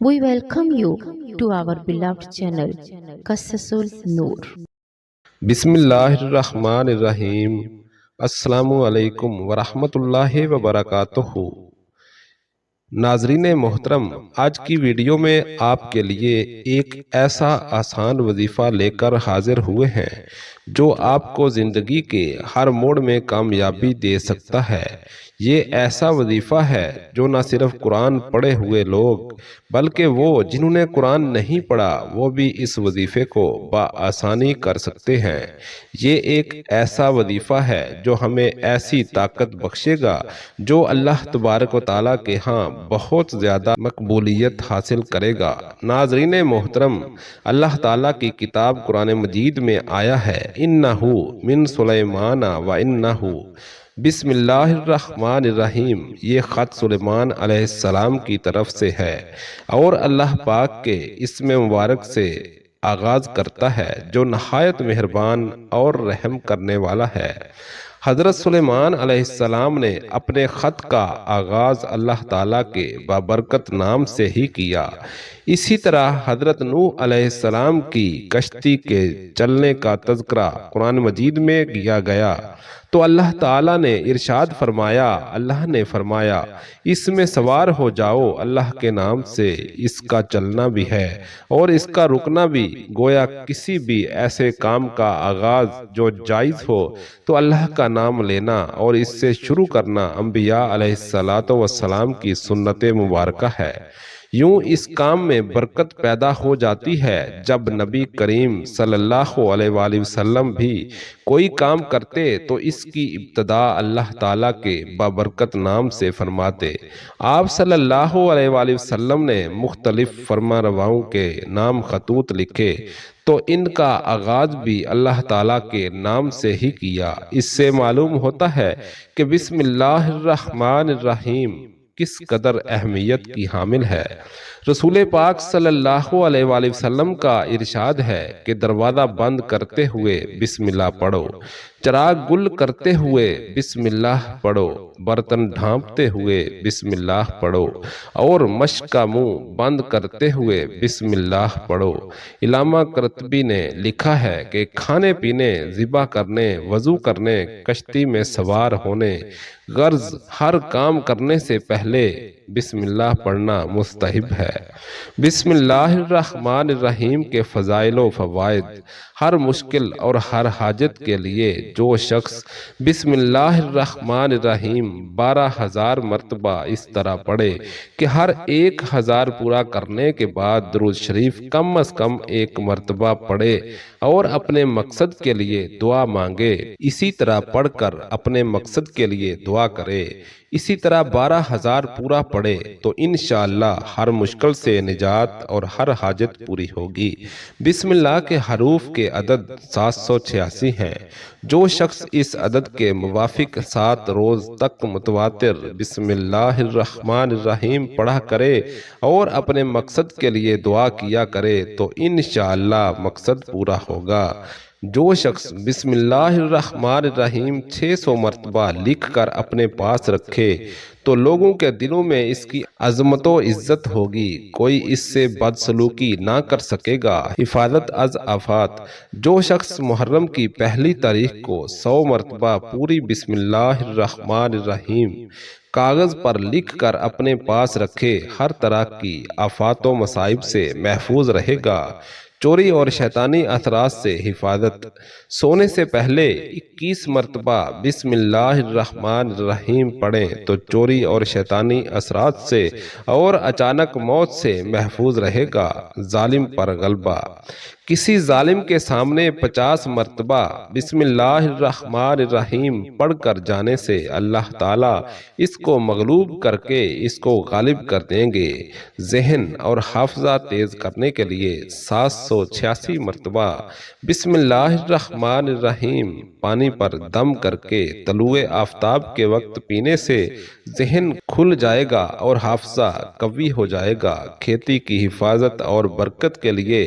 We welcome you to our beloved channel, Qasasul Noor. بسم اللہ الرحمن الرحیم۔ السلام علیکم ورحمۃ اللہ وبرکاتہ۔ ناظرین محترم، آج کی ویڈیو میں آپ کے لیے ایک ایسا آسان وظیفہ لے کر حاضر ہوئے ہیں جو آپ کو زندگی کے ہر موڑ میں کامیابی دے سکتا ہے۔ یہ ایسا وظیفہ ہے جو نہ صرف قرآن پڑھے ہوئے لوگ بلکہ وہ جنہوں نے قرآن نہیں پڑھا وہ بھی اس وظیفے کو بآسانی کر سکتے ہیں۔ یہ ایک ایسا وظیفہ ہے جو ہمیں ایسی طاقت بخشے گا جو اللہ تبارک و تعالیٰ کے ہاں بہت زیادہ مقبولیت حاصل کرے گا۔ ناظرین محترم، اللہ تعالیٰ کی کتاب قرآن مجید میں آیا ہے اِنَّهُ مِن سُلَيْمَانَ وَإِنَّهُ بسم اللہ الرحمن الرحیم۔ یہ خط سلیمان علیہ السلام کی طرف سے ہے اور اللہ پاک کے اسم مبارک سے آغاز کرتا ہے جو نہایت مہربان اور رحم کرنے والا ہے۔ حضرت سلیمان علیہ السلام نے اپنے خط کا آغاز اللہ تعالیٰ کے بابرکت نام سے ہی کیا۔ اسی طرح حضرت نوح علیہ السلام کی کشتی کے چلنے کا تذکرہ قرآن مجید میں کیا گیا تو اللہ تعالیٰ نے ارشاد فرمایا، اللہ نے فرمایا اس میں سوار ہو جاؤ، اللہ کے نام سے اس کا چلنا بھی ہے اور اس کا رکنا بھی۔ گویا کسی بھی ایسے کام کا آغاز جو جائز ہو تو اللہ کا نام لینا اور اس سے شروع کرنا انبیاء علیہ السلام کی سنت مبارکہ ہے۔ یوں اس کام میں برکت پیدا ہو جاتی ہے جب نبی کریم صلی اللہ علیہ وآلہ وسلم بھی کوئی کام کرتے تو اس کی ابتدا اللہ تعالیٰ کے بابرکت نام سے فرماتے۔ آپ صلی اللہ علیہ وآلہ وسلم نے مختلف فرما رواؤں کے نام خطوط لکھے تو ان کا آغاز بھی اللہ تعالیٰ کے نام سے ہی کیا۔ اس سے معلوم ہوتا ہے کہ بسم اللہ الرحمن الرحیم کس قدر اہمیت کی حامل ہے۔ رسول پاک صلی اللہ علیہ وآلہ وسلم کا ارشاد ہے کہ دروازہ بند کرتے ہوئے بسم اللہ پڑھو، چراغ گل کرتے ہوئے بسم اللہ پڑھو، برتن ڈھانپتے ہوئے بسم اللہ پڑھو اور مشک کا منہ بند کرتے ہوئے بسم اللہ پڑھو۔ علامہ قرطبی نے لکھا ہے کہ کھانے پینے، ذبح کرنے، وضو کرنے، کشتی میں سوار ہونے، غرض ہر کام کرنے سے پہلے بسم اللہ پڑھنا مستحب ہے۔ بسم اللہ الرحمن الرحیم کے فضائل و فوائد۔ ہر مشکل اور ہر حاجت کے لیے جو شخص بسم اللہ الرحمن الرحیم 12,000 مرتبہ اس طرح پڑھے کہ ہر 1,000 پورا کرنے کے بعد درود شریف کم از کم 1 مرتبہ پڑھے اور اپنے مقصد کے لیے دعا مانگے، اسی طرح پڑھ کر اپنے مقصد کے لیے دعا کرے، اسی طرح 12,000 پورا پڑھے تو انشاءاللہ ہر مشکل سے نجات اور ہر حاجت پوری ہوگی۔ بسم اللہ کے حروف کے عدد 786 ہیں۔ جو شخص اس عدد کے موافق 7 روز تک متواتر بسم اللہ الرحمن الرحیم پڑھا کرے اور اپنے مقصد کے لیے دعا کیا کرے تو انشاءاللہ مقصد پورا ہوگا۔ جو شخص بسم اللہ الرحمن الرحیم 600 مرتبہ لکھ کر اپنے پاس رکھے تو لوگوں کے دلوں میں اس کی عظمت و عزت ہوگی، کوئی اس سے بدسلوکی نہ کر سکے گا۔ حفاظت از آفات۔ جو شخص محرم کی پہلی تاریخ کو 100 مرتبہ پوری بسم اللہ الرحمن الرحیم کاغذ پر لکھ کر اپنے پاس رکھے، ہر طرح کی آفات و مصائب سے محفوظ رہے گا۔ چوری اور شیطانی اثرات سے حفاظت۔ سونے سے پہلے 21 مرتبہ بسم اللہ الرحمن الرحیم پڑھیں تو چوری اور شیطانی اثرات سے اور اچانک موت سے محفوظ رہے گا۔ ظالم پر غلبہ۔ کسی ظالم کے سامنے 50 مرتبہ بسم اللہ الرحمن الرحیم پڑھ کر جانے سے اللہ تعالیٰ اس کو مغلوب کر کے اس کو غالب کر دیں گے۔ ذہن اور حافظہ تیز کرنے کے لیے 786 مرتبہ بسم اللہ الرحمن الرحیم پانی پر دم کر کے طلوع آفتاب کے وقت پینے سے ذہن کھل جائے گا اور حافظہ قوی ہو جائے گا۔ کھیتی کی حفاظت اور برکت کے لیے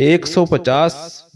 150